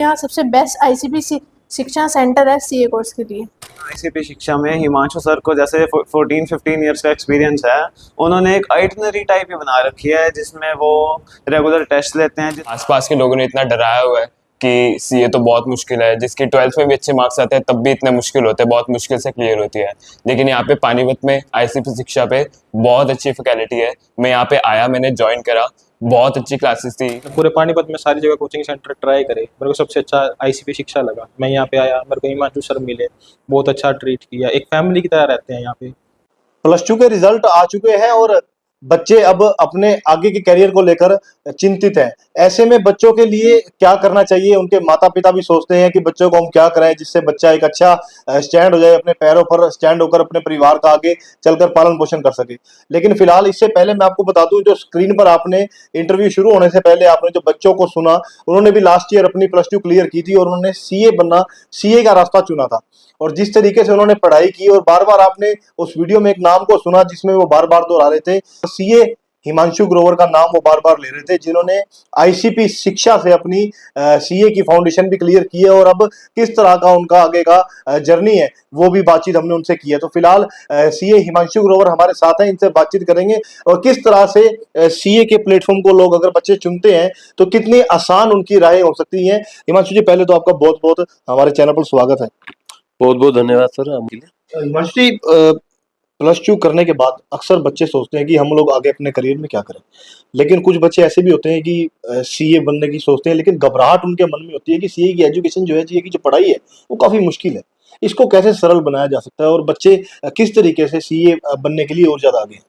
यहाँ सबसे best ICP शिक्षा सेंटर है सीए कोर्स के लिए। आईसीपी शिक्षा में हिमांशु सर को जैसे 14-15 इयर्स का एक्सपीरियंस है। उन्होंने एक आइटनरी टाइप ही बना रखी है जिसमें वो रेगुलर टेस्ट लेते हैं। आसपास के लोगों ने इतना डराया हुआ है कि सीए तो बहुत मुश्किल है, जिसकी 12th में भी अच्छे मार्क्स आते हैं तब भी इतने मुश्किल होते हैं, बहुत मुश्किल से क्लियर होती है। लेकिन यहाँ पे पानीपत में आईसीपी शिक्षा पे बहुत अच्छी फैकल्टी है। मैं यहाँ पे आया, मैंने ज्वाइन करा, बहुत अच्छी क्लासेस थी। पूरे पानीपत में सारी जगह कोचिंग सेंटर ट्राई करे, मेरे को सबसे अच्छा आईसीपी शिक्षा लगा। मैं यहाँ पे आया, मेरे को हिमांशु सर मिले, बहुत अच्छा ट्रीट किया, एक फैमिली की तरह रहते हैं यहाँ पे। +2 के रिजल्ट आ चुके हैं और बच्चे अब अपने आगे के करियर को लेकर चिंतित हैं। ऐसे में बच्चों के लिए क्या करना चाहिए? उनके माता पिता भी सोचते हैं कि बच्चों को हम क्या कराएं जिससे बच्चा एक अच्छा स्टैंड हो जाए, अपने पैरों पर स्टैंड होकर अपने परिवार का आगे चलकर पालन पोषण कर सके। लेकिन फिलहाल इससे पहले मैं आपको बता दूं, जो स्क्रीन पर आपने इंटरव्यू शुरू होने से पहले आपने जो बच्चों को सुना, उन्होंने भी लास्ट ईयर अपनी +2 क्लियर की थी और उन्होंने सीए का रास्ता चुना था। और जिस तरीके से उन्होंने पढ़ाई की, और बार बार आपने उस वीडियो में एक नाम को सुना जिसमें वो बार बार दोहरा रहे थे, सीए हिमांशु ग्रोवर का नाम वो बार बार ले रहे थे, जिन्होंने आईसीपी शिक्षा से अपनी सीए की फाउंडेशन भी क्लियर की है। और अब किस तरह का उनका आगे का जर्नी है वो भी बातचीत हमने उनसे की है। तो फिलहाल सीए हिमांशु ग्रोवर हमारे साथ हैं, इनसे बातचीत करेंगे और किस तरह से सीए के प्लेटफॉर्म को लोग अगर बच्चे चुनते हैं तो कितनी आसान उनकी राहें हो सकती हैं। हिमांशु जी, पहले तो आपका बहुत बहुत हमारे चैनल पर स्वागत है। बहुत बहुत धन्यवाद सर आपके लिए। हिमांशु जी, +2 करने के बाद अक्सर बच्चे सोचते हैं कि हम लोग आगे अपने करियर में क्या करें, लेकिन कुछ बच्चे ऐसे भी होते हैं कि सीए बनने की सोचते हैं, लेकिन घबराहट उनके मन में होती है कि सीए की एजुकेशन जो है, सीए की जो पढ़ाई है वो काफी मुश्किल है। इसको कैसे सरल बनाया जा सकता है और बच्चे किस तरीके से सीए बनने के लिए और ज्यादा आगे हैं?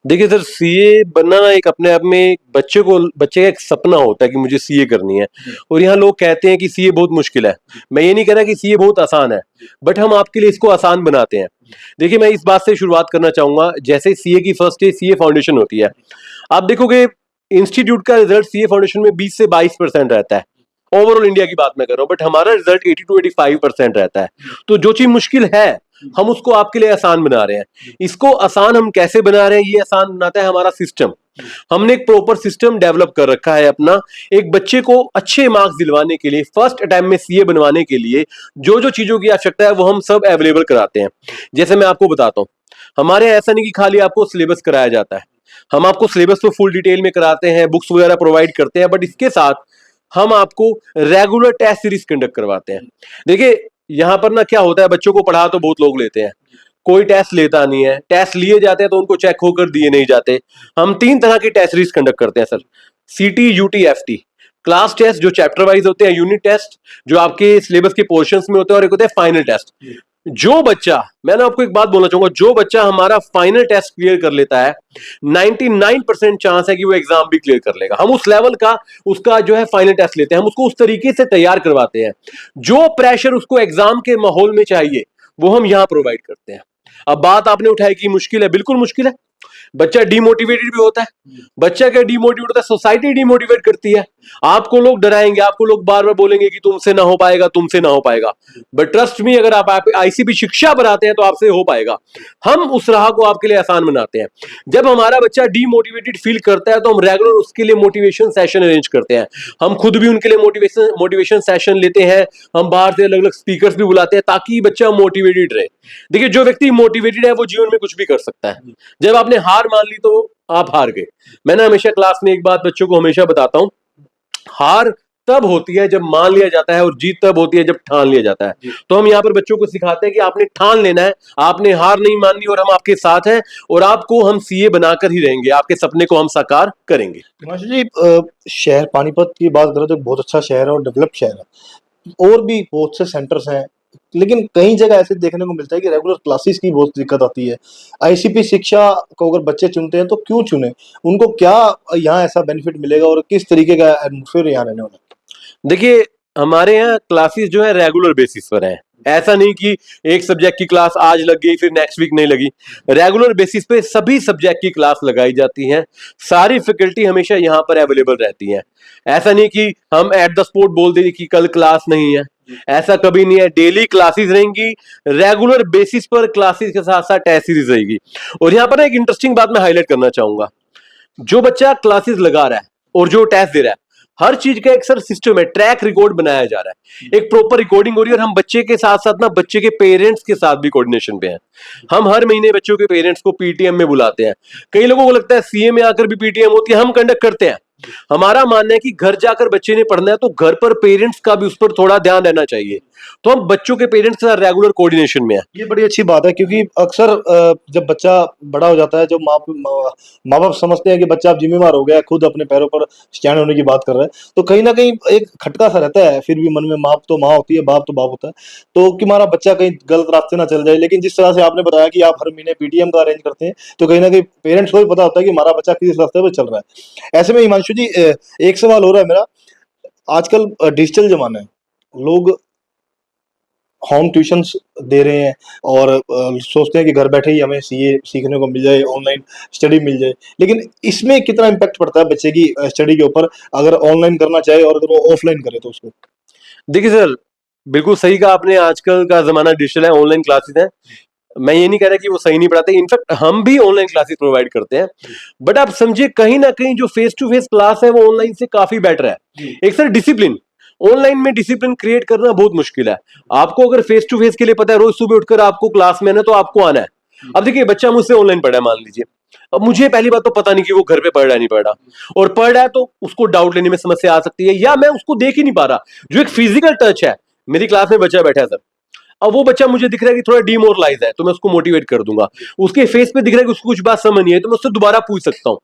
देखिए सर, सीए बनना ना एक अपने आप में बच्चे का एक सपना होता है कि मुझे सीए करनी है। और यहाँ लोग कहते हैं कि सीए बहुत मुश्किल है। मैं ये नहीं कह रहा कि सीए बहुत आसान है, बट हम आपके लिए इसको आसान बनाते हैं। देखिए, मैं इस बात से शुरुआत करना चाहूंगा, जैसे सीए की फर्स्ट स्टेज सीए फाउंडेशन होती है। आप देखोगे इंस्टीट्यूट का रिजल्ट सीए फाउंडेशन में 20 से 22% रहता है। ओवरऑल इंडिया की बात मैं कर रहा हूँ, बट हमारा रिजल्ट 80 to 85% रहता है। तो जो चीज मुश्किल है हम उसको आपके लिए आसान बना रहे हैं। इसको आसान हम कैसे बना रहे हैं? ये आसान बनाता है हमारा सिस्टम। हमने एक प्रॉपर सिस्टम डेवलप कर रखा है अपना। एक बच्चे को अच्छे मार्क्स दिलवाने के लिए, फर्स्ट अटेम्प्ट में सीए बनवाने के लिए जो जो चीजों की आवश्यकता है वो हम सब अवेलेबल कराते हैं। जैसे मैं आपको बताता हूँ, हमारे ऐसा नहीं कि खाली आपको सिलेबस कराया जाता है, हम आपको सिलेबस तो फुल डिटेल में कराते हैं, बुक्स वगैरह प्रोवाइड करते हैं, बट इसके साथ हम आपको रेगुलर टेस्ट सीरीज कंडक्ट करवाते हैं। देखिए, यहाँ पर ना क्या होता है, बच्चों को पढ़ा तो बहुत लोग लेते हैं, कोई टेस्ट लेता नहीं है। टेस्ट लिए जाते हैं तो उनको चेक होकर दिए नहीं जाते। हम 3 तरह की टेस्ट सीरीज कंडक्ट करते हैं सर, सीटी, यूटी, एफटी। क्लास टेस्ट जो चैप्टर वाइज होते हैं, यूनिट टेस्ट जो आपके सिलेबस के पोर्शंस में होते हैं, और एक होता है फाइनल टेस्ट। जो बच्चा, मैंने आपको एक बात बोलना चाहूंगा, जो बच्चा हमारा फाइनल टेस्ट क्लियर कर लेता है, 99% चांस है कि वो एग्जाम भी क्लियर कर लेगा। हम उस लेवल का उसका जो है फाइनल टेस्ट लेते हैं, हम उसको उस तरीके से तैयार करवाते हैं। जो प्रेशर उसको एग्जाम के माहौल में चाहिए वो हम यहां प्रोवाइड करते हैं। अब बात आपने उठाई कि मुश्किल है, बिल्कुल मुश्किल है। बच्चा डिमोटिवेटेड भी होता है। बच्चा क्या डिमोटिवेट होता है? सोसाइटी डिमोटिवेट करती है। आपको लोग डराएंगे, आपको लोग बार बार बोलेंगे कि तुमसे ना हो पाएगा, तुमसे ना हो पाएगा। बट ट्रस्ट मी, अगर आप आईसीपी शिक्षा बनाते हैं तो आपसे हो पाएगा। हम उस राह को आपके लिए आसान बनाते हैं। जब हमारा बच्चा डिमोटिवेटेड फील करता है तो हम रेगुलर उसके लिए मोटिवेशन सेशन अरेंज करते हैं। हम खुद भी उनके लिए मोटिवेशन सेशन लेते हैं। हम बाहर से अलग अलग स्पीकर्स भी बुलाते हैं ताकि बच्चा मोटिवेटेड रहे। देखिए, जो व्यक्ति मोटिवेटेड है वो जीवन में कुछ भी कर सकता है। जब आपने हार मान ली तो आप हार गए। मैंने हमेशा क्लास में एक बात बच्चों को हमेशा बताता हूं, हार तब होती है जब मान लिया जाता है और जीत तब होती है जब ठान लिया जाता है। तो हम यहाँ पर बच्चों को सिखाते हैं कि आपने ठान लेना है, आपने हार नहीं माननी, और हम आपके साथ हैं और आपको हम सीए बनाकर ही रहेंगे। आपके सपने को हम साकार करेंगे। हिमांशु जी, शहर पानीपत की बात करें तो बहुत अच्छा शहर है और डेवलप शहर है, और भी बहुत से सेंटर्स हैं, लेकिन कई जगह ऐसे देखने को मिलता है कि रेगुलर क्लासेस की बहुत दिक्कत आती है। आईसीपी शिक्षा को अगर बच्चे चुनते हैं तो क्यों चुने? उनको क्या यहाँ ऐसा बेनिफिट मिलेगा और किस तरीके का एटमॉस्फेयर यहाँ रहने वाला है? देखिए, हमारे यहाँ क्लासेस जो है रेगुलर बेसिस पर हैं। ऐसा नहीं कि एक सब्जेक्ट की क्लास आज लग गई फिर नेक्स्ट वीक नहीं लगी। रेगुलर बेसिस पे सभी सब्जेक्ट की क्लास लगाई जाती है। सारी फैकल्टी हमेशा यहाँ पर अवेलेबल रहती है। ऐसा नहीं कि हम एट द स्पॉट बोल दें कि कल क्लास नहीं है, ऐसा कभी नहीं है। डेली क्लासेस रहेंगी, रेगुलर बेसिस पर क्लासेस के साथ साथ टेस्ट सीरीज रहेगी। और यहाँ पर एक इंटरेस्टिंग बात मैं हाईलाइट करना चाहूंगा, जो बच्चा क्लासेस लगा रहा है और जो टेस्ट दे रहा है, हर चीज का एक सर सिस्टम है, ट्रैक रिकॉर्ड बनाया जा रहा है, एक प्रॉपर रिकॉर्डिंग हो रही है। और हम बच्चे के साथ साथ ना बच्चे के पेरेंट्स के साथ भी कोऑर्डिनेशन पे हैं। हम हर महीने बच्चों के पेरेंट्स को पीटीएम में बुलाते हैं। कई लोगों को लगता है सीए में आकर भी पीटीएम होती है, हम कंडक्ट करते हैं। हमारा मानना है कि घर जाकर बच्चे ने पढ़ना है तो घर पर पेरेंट्स का भी उस पर थोड़ा ध्यान रहना चाहिए। तो हम बच्चों के पेरेंट्स के साथ रेगुलर कोऑर्डिनेशन में है। ये बड़ी अच्छी बात है, क्योंकि अक्सर जब बच्चा बड़ा हो जाता है, जो माँ बाप समझते हैं कि बच्चा अब जिम्मेवार हो गया है, खुद अपने पैरों पर स्टैंड होने की बात कर रहा है, तो कहीं ना कहीं एक खटका सा रहता है फिर भी मन में। माँ तो माँ होती है, बाप तो बाप होता है, तो कि हमारा बच्चा कहीं गलत रास्ते ना चल जाए। लेकिन जिस तरह से आपने बताया कि आप हर महीने पीटीएम का अरेंज करते हैं, तो कहीं ना कहीं पेरेंट्स को भी पता होता है कि हमारा बच्चा किस रास्ते पर चल रहा है। ऐसे में हिमांशु जी, एक सवाल हो रहा है मेरा। आजकल डिजिटल जमाना है, लोग होम ट्यूशंस दे रहे हैं और सोचते हैं कि घर बैठे ही हमें सीए सीखने को मिल जाए, ऑनलाइन स्टडी मिल जाए। लेकिन इसमें कितना इम्पैक्ट पड़ता है बच्चे की स्टडी के ऊपर, अगर ऑनलाइन करना चाहे और अगर वो ऑफलाइन करे तो उसको? देखिए सर, बिल्कुल सही कहा आपने, आजकल का जमाना डिजिटल है, ऑनलाइन क्लासेस हैं। मैं ये नहीं कह रहा कि वो सही नहीं पढ़ाते, इनफैक्ट हम भी ऑनलाइन क्लासेस प्रोवाइड करते हैं। बट आप समझिए कहीं ना कहीं जो फेस टू फेस क्लास है वो ऑनलाइन से काफी बेटर है। एक सर डिसिप्लिन, ऑनलाइन में डिसिप्लिन क्रिएट करना बहुत मुश्किल है। आपको अगर फेस टू फेस के लिए पता है रोज सुबह उठकर आपको क्लास में आना, तो आपको आना है। अब देखिए बच्चा मुझसे ऑनलाइन पढ़ा है मान लीजिए, अब मुझे पहली बात तो पता नहीं कि वो घर पे पढ़ रहा है नहीं पढ़ रहा, और पढ़ रहा है तो उसको डाउट लेने में समस्या आ सकती है, या मैं उसको देख ही नहीं पा रहा। जो एक फिजिकल टच है, मेरी क्लास में बच्चा बैठा है सर, अब वो बच्चा मुझे दिख रहा है कि थोड़ा डिमोरलाइज है, तो मैं उसको मोटिवेट कर दूंगा। उसके फेस पे दिख रहा है कि उसको कुछ बात समझ नहीं है, तो मैं उससे दोबारा पूछ सकता हूँ।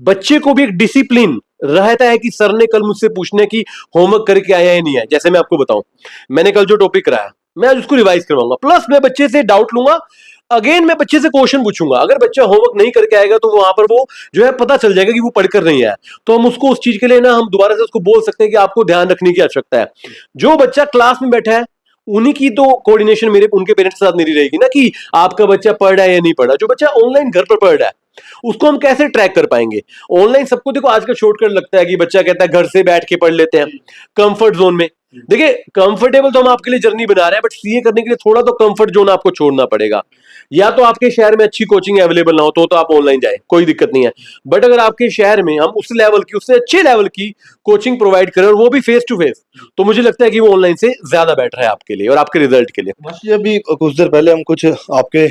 बच्चे को भी एक डिसिप्लिन रहता है कि सर ने कल मुझसे पूछने की होमवर्क करके आया या नहीं है। जैसे मैं आपको बताऊं, मैंने कल जो टॉपिक कराया मैं आज उसको रिवाइज करवाऊंगा, प्लस मैं बच्चे से डाउट लूंगा, अगेन मैं बच्चे से क्वेश्चन पूछूंगा। अगर बच्चा होमवर्क नहीं करके आएगा तो वहां पर वो जो है पता चल जाएगा कि वो पढ़कर नहीं आया, तो हम उसको उस चीज के लिए ना हम दोबारा से उसको बोल सकते हैं कि आपको ध्यान रखने की आवश्यकता है। जो बच्चा क्लास में बैठा है उन्हीं की तो कोऑर्डिनेशन मेरे उनके पेरेंट्स के साथ मेरी रहेगी ना, कि आपका बच्चा पढ़ रहा है या नहीं पढ़ रहा। जो बच्चा ऑनलाइन घर पर पढ़ रहा है उसको हम कैसे ट्रैक कर पाएंगे? ऑनलाइन सबको देखो आजकल शॉर्टकट लगता है कि बच्चा कहता है घर से बैठ के पढ़ लेते हैं कंफर्ट जोन में। देखिए कंफर्टेबल तो हम आपके लिए जर्नी बना रहे हैं, बट सीए करने के लिए थोड़ा तो कंफर्ट जोन आपको छोड़ना पड़ेगा। या तो आपके शहर में अच्छी कोचिंग अवेलेबल ना हो तो आप ऑनलाइन जाए, कोई दिक्कत नहीं है। बट अगर आपके शहर में हम उस लेवल की, उससे अच्छे लेवल की कोचिंग प्रोवाइड करें और वो भी फेस टू फेस, तो मुझे लगता है कि वो ऑनलाइन से ज्यादा बेटर है आपके लिए और आपके रिजल्ट के लिए। बस ये अभी कुछ देर पहले हम कुछ आपके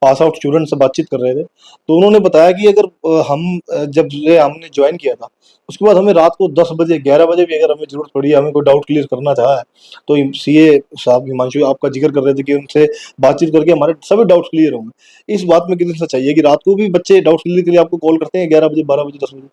पास आउट स्टूडेंट से बातचीत कर रहे थे, तो उन्होंने बताया कि अगर जब से हमने ज्वाइन किया था उसके बाद हमें रात को 10 बजे 11 बजे भी अगर हमें जरूरत पड़ी, हमें कोई डाउट क्लियर करना चाहा है, तो सीए साहब हिमांशु आपका जिक्र कर रहे थे कि उनसे बातचीत करके हमारे सभी डाउट क्लियर होंगे। इस बात में कितनी सच्चाई है कि रात को भी बच्चे डाउट क्लियर के लिए आपको कॉल करते हैं 11 बजे 12 बजे 10 बजे?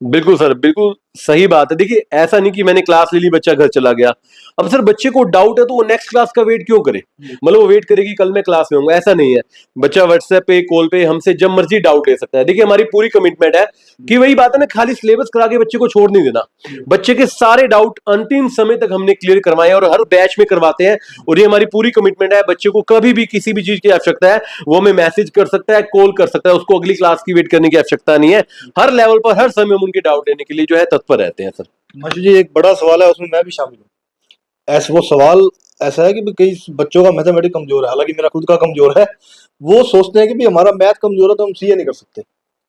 बिल्कुल सर, बिल्कुल सही बात है। देखिए ऐसा नहीं कि मैंने क्लास ले ली बच्चा घर चला गया। अब सर बच्चे को डाउट है तो वो नेक्स्ट क्लास का वेट क्यों करे? मतलब वो वेट करेगी कल मैं क्लास में होऊंगा, ऐसा नहीं है। बच्चा व्हाट्सएप पे कॉल पे हमसे जब मर्जी डाउट ले सकता है। देखिए हमारी पूरी कमिटमेंट है कि वही बात है ना, खाली सिलेबस करा के बच्चे को छोड़ नहीं देना। बच्चे के सारे डाउट अंतिम समय तक हमने क्लियर करवाए और हर बैच में करवाते हैं, और ये हमारी पूरी कमिटमेंट है। बच्चे को कभी भी किसी भी चीज की आवश्यकता है वो हमें मैसेज कर सकता है, कॉल कर सकता है, उसको अगली क्लास की वेट करने की आवश्यकता नहीं है। हर लेवल पर हर समय हम उनके डाउट लेने के लिए जो है तत्पर रहते हैं सर। हिमांशु जी, एक बड़ा सवाल है, उसमें मैं भी शामिल हूँ। ऐसा वो सवाल ऐसा है कि भी कई बच्चों का मैथमेटिक्स कमजोर है, हालांकि मेरा खुद का कमजोर है। वो सोचते हैं कि भी हमारा मैथ कमजोर है तो हम सीए नहीं कर सकते।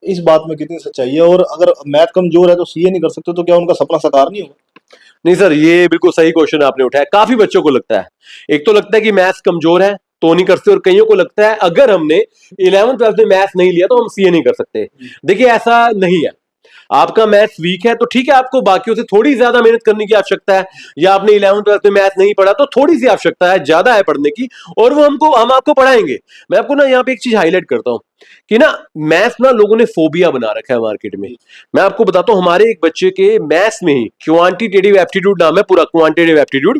इस बात में कितनी सच्चाई है? और अगर मैथ कमजोर है तो सीए नहीं कर सकते, तो क्या उनका सपना साकार नहीं होगा? नहीं सर, ये बिल्कुल सही क्वेश्चन आपने उठाया। काफी बच्चों को लगता है, एक तो लगता है कि मैथ्स कमजोर है तो नहीं कर सकते, और कईयों को लगता है अगर हमने 11th 12th में मैथ्स नहीं लिया तो हम सीए नहीं कर सकते। देखिए ऐसा नहीं है। आपका मैथ्स वीक है तो ठीक है, आपको बाकियों से थोड़ी ज्यादा मेहनत करने की आवश्यकता है, या आपने 11th 12th में मैथ्स नहीं पढ़ा तो थोड़ी सी आवश्यकता है, ज्यादा है पढ़ने की, और वो हम आपको पढ़ाएंगे। मैं आपको ना यहाँ पे एक चीज हाईलाइट करता हूँ कि ना मैथ्स ना लोगों ने फोबिया बना रखा है मार्केट में। मैं आपको बताता हूँ, हमारे एक बच्चे के मैथ्स में ही क्वांटिटेटिव एप्टीट्यूड नाम है पूरा, quantitative aptitude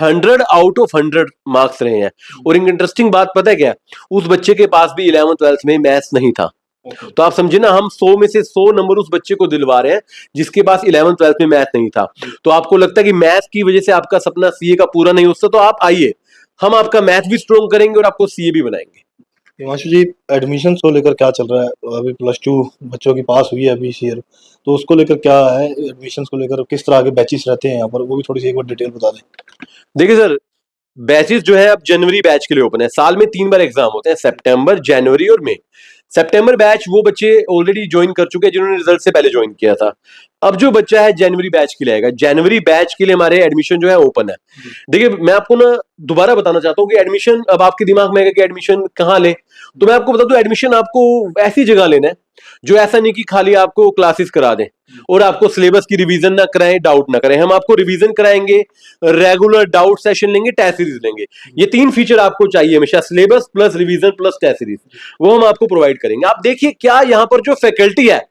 100 out of 100 marks रहे हैं। और एक इंटरेस्टिंग बात पता है क्या, उस बच्चे के पास भी 11th 12th में मैथ्स नहीं था। तो आप समझे ना, हम 100 में से 100 नंबर उस बच्चे को दिलवा रहे हैं जिसके पास 11th 12th में मैथ नहीं था। तो आपको लगता है कि मैथ की वजह से आपका सपना सीए का पूरा नहीं हो सकता, तो आप आइए, हम आपका मैथ भी स्ट्रॉन्ग करेंगे और आपको सीए भी बनाएंगे। हिमांशु जी, एडमिशन को लेकर क्या चल रहा है? अभी +2 बच्चों की पास हुई है अभी इस ईयर, तो उसको लेकर क्या है? एडमिशन को लेकर किस तरह के बैचेस रहते हैं यहाँ पर, वो भी थोड़ी सी एक बार डिटेल बता दें। देखिए सर, बैचेस जो है अब जनवरी बैच के लिए ओपन है। साल में 3 बार एग्जाम होते हैं, सितंबर, जनवरी और मई। सितंबर बैच वो बच्चे ऑलरेडी ज्वाइन कर चुके हैं जिन्होंने रिजल्ट से पहले ज्वाइन किया था। अब जो बच्चा है जनवरी बैच के लिए आएगा। जनवरी बैच के लिए हमारे एडमिशन जो है ओपन है। देखिए मैं आपको ना दोबारा बताना चाहता हूँ कि एडमिशन, अब आपके दिमाग में आएगा कि एडमिशन कहाँ ले, तो मैं आपको बता दूं एडमिशन आपको ऐसी जगह लेना है जो ऐसा नहीं कि खाली आपको क्लासेस करा दें और आपको सिलेबस की रिवीजन ना कराएं, डाउट ना करें। हम आपको रिवीजन कराएंगे, रेगुलर डाउट सेशन लेंगे, टेस्ट सीरीज लेंगे। ये 3 फीचर आपको चाहिए हमेशा, syllabus plus revision plus test series, वो हम आपको प्रोवाइड करेंगे। आप देखिए क्या यहाँ पर जो फैकल्टी है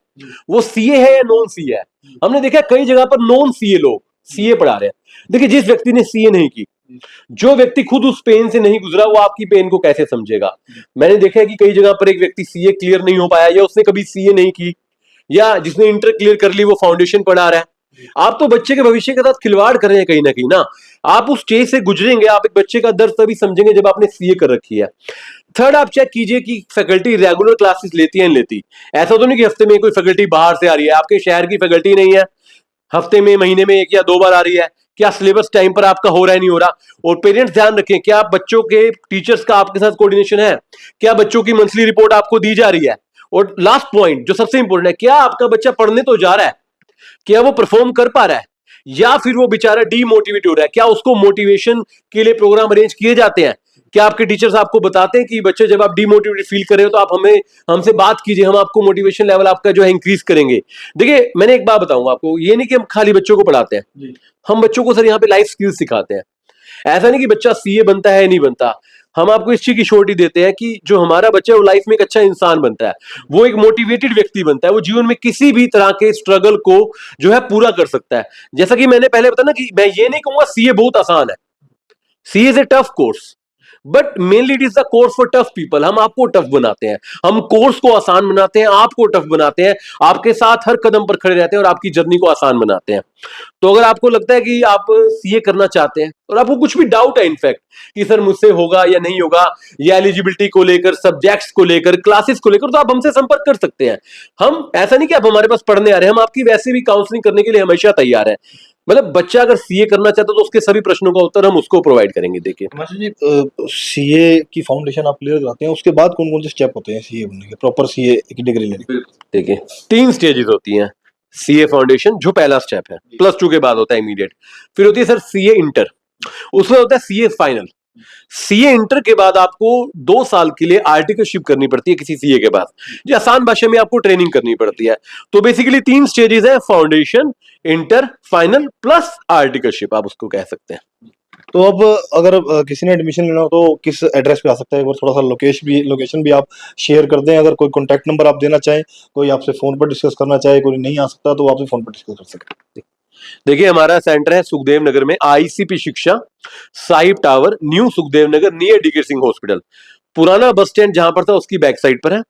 वो सीए है या नॉन सीए है। हमने देखा कई जगह पर नॉन सीए लोग सीए पढ़ा रहे हैं। देखिए जिस व्यक्ति ने सीए नहीं की, जो व्यक्ति खुद उस पेन से नहीं गुजरा, वो आपकी पेन को कैसे समझेगा। मैंने देखा है कि कई जगह पर एक व्यक्ति सीए क्लियर नहीं हो पाया, या उसने कभी सीए नहीं की, या जिसने इंटर क्लियर कर ली वो फाउंडेशन पढ़ा रहा है। आप तो बच्चे के भविष्य के साथ खिलवाड़ कर रहे हैं कहीं ना कहीं ना। आप उस स्टेज से गुजरेंगे, आप एक बच्चे का दर्द तभी समझेंगे जब आपने सीए कर रखी है। थर्ड, आप चेक कीजिए कि फैकल्टी रेगुलर क्लासेस लेती है नहीं लेती। ऐसा तो नहीं कि हफ्ते में कोई फैकल्टी बाहर से आ रही है, आपके शहर की फैकल्टी नहीं है, हफ्ते में महीने में 1 या 2 बार आ रही है। क्या सिलेबस टाइम पर आपका हो रहा है नहीं हो रहा। और पेरेंट्स ध्यान रखें, क्या बच्चों के टीचर्स का आपके साथ कोऑर्डिनेशन है, क्या बच्चों की मंथली रिपोर्ट आपको दी जा रही है। और लास्ट पॉइंट जो सबसे इंपॉर्टेंट है, क्या आपका बच्चा पढ़ने तो जा रहा है, क्या वो परफॉर्म कर पा रहा है, या फिर वो बेचारा डीमोटिवेट हो रहा है। क्या उसको मोटिवेशन के लिए प्रोग्राम अरेंज किए जाते हैं। क्या आपके टीचर्स आपको बताते हैं कि बच्चे जब आप डीमोटिवेटेड फील कर रहे हो तो आप हमसे बात कीजिए, हम आपको मोटिवेशन लेवल आपका जो है इंक्रीज करेंगे। देखिए मैंने एक बात बताऊंगा आपको, ये नहीं कि हम खाली बच्चों को पढ़ाते हैं, हम बच्चों को सर यहाँ पे लाइफ स्किल्स सिखाते हैं। ऐसा नहीं कि बच्चा सीए बनता है नहीं बनता, हम आपको इस चीज की श्योरिटी देते हैं कि जो हमारा बच्चा है वो लाइफ में एक अच्छा इंसान बनता है, वो एक मोटिवेटेड व्यक्ति बनता है, वो जीवन में किसी भी तरह के स्ट्रगल को जो है पूरा कर सकता है। जैसा कि मैंने पहले बताया ना कि मैं ये नहीं कहूंगा सीए बहुत आसान है, CA is a tough course, but mainly it is the course for tough people. हम आपको टफ बनाते हैं, हम कोर्स को आसान बनाते हैं, आपको टफ बनाते हैं, आपके साथ हर कदम पर खड़े रहते हैं और आपकी जर्नी को आसान बनाते हैं। तो अगर आपको लगता है कि आप सीए करना चाहते हैं और आपको कुछ भी डाउट है इनफैक्ट कि सर मुझसे होगा या नहीं होगा, या एलिजिबिलिटी को लेकर, सब्जेक्ट्स को लेकर, क्लासेस को लेकर, तो आप हमसे संपर्क कर सकते हैं। हम ऐसा नहीं कि आप हमारे पास पढ़ने आ रहे हैं, हम आपकी वैसे भी काउंसलिंग करने के लिए हमेशा तैयार है। मतलब बच्चा अगर सीए करना चाहता है तो उसके सभी प्रश्नों का उत्तर हम उसको प्रोवाइड करेंगे। देखिए मास्टर जी, सीए की फाउंडेशन आप क्लियर कराते हैं, उसके बाद कौन कौन से स्टेप होते हैं सीए बनने के, प्रॉपर सीए की डिग्री लेने के? देखिए 3 स्टेजेस होती हैं। सीए फाउंडेशन जो पहला स्टेप है, +2 के बाद होता है इमीडिएट। फिर होती है सर सीए इंटर, उसमें होता है सीए फाइनल। सीए इंटर के बाद आपको 2 साल के लिए आर्टिकलशिप करनी पड़ती है किसी सीए के पास, जो आसान भाषा में आपको ट्रेनिंग करनी पड़ती है। तो बेसिकली 3 स्टेजेस है, foundation, inter, final plus articleship, आप उसको कह सकते हैं। तो अब अगर किसी ने एडमिशन लेना हो तो किस एड्रेस पे आ सकता है, एक बार थोड़ा सा लोकेशन भी आप शेयर कर दें। अगर कोई कॉन्टैक्ट नंबर आप देना चाहें, कोई आपसे फोन पर डिस्कस करना चाहे, कोई नहीं आ सकता तो आपसे फोन पर डिस्कस कर सकते हैं। देखिए हमारा सेंटर है सुखदेव नगर में, आईसीपी शिक्षा, Sahib tower, new Sukhdev Nagar, near DK Singh hospital. पुराना बस स्टैंड जहां पर था उसकी बैक साइड पर है।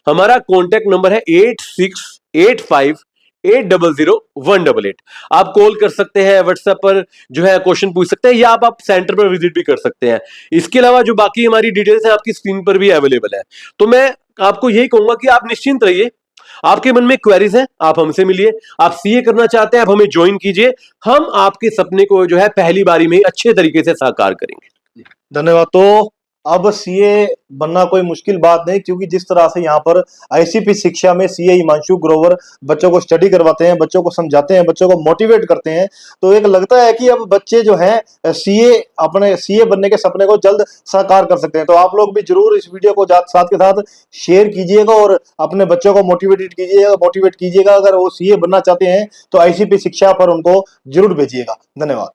हमारा कॉन्टैक्ट नंबर है 8685800188। आप कॉल कर सकते हैं, व्हाट्सएप पर जो है क्वेश्चन पूछ सकते हैं, या आप सेंटर पर विजिट भी कर सकते हैं। इसके अलावा जो बाकी हमारी डिटेल्स है आपकी स्क्रीन पर भी अवेलेबल है। तो मैं आपको यही कहूंगा कि आप निश्चिंत रहिए, आपके मन में क्वेरीज है आप हमसे मिलिए, आप सीए करना चाहते हैं आप हमें ज्वाइन कीजिए, हम आपके सपने को जो है पहली बारी में अच्छे तरीके से साकार करेंगे। धन्यवाद। तो अब सीए बनना कोई मुश्किल बात नहीं, क्योंकि जिस तरह से यहाँ पर आईसीपी शिक्षा में सीए हिमांशु ग्रोवर बच्चों को स्टडी करवाते हैं, बच्चों को समझाते हैं, बच्चों को मोटिवेट करते हैं, तो एक लगता है कि अब बच्चे जो हैं सीए अपने सीए बनने के सपने को जल्द साकार कर सकते हैं। तो आप लोग भी जरूर इस वीडियो को साथ के साथ शेयर कीजिएगा और अपने बच्चों को मोटिवेट कीजिएगा। अगर वो सीए बनना चाहते हैं तो आईसीपी शिक्षा पर उनको जरूर भेजिएगा। धन्यवाद।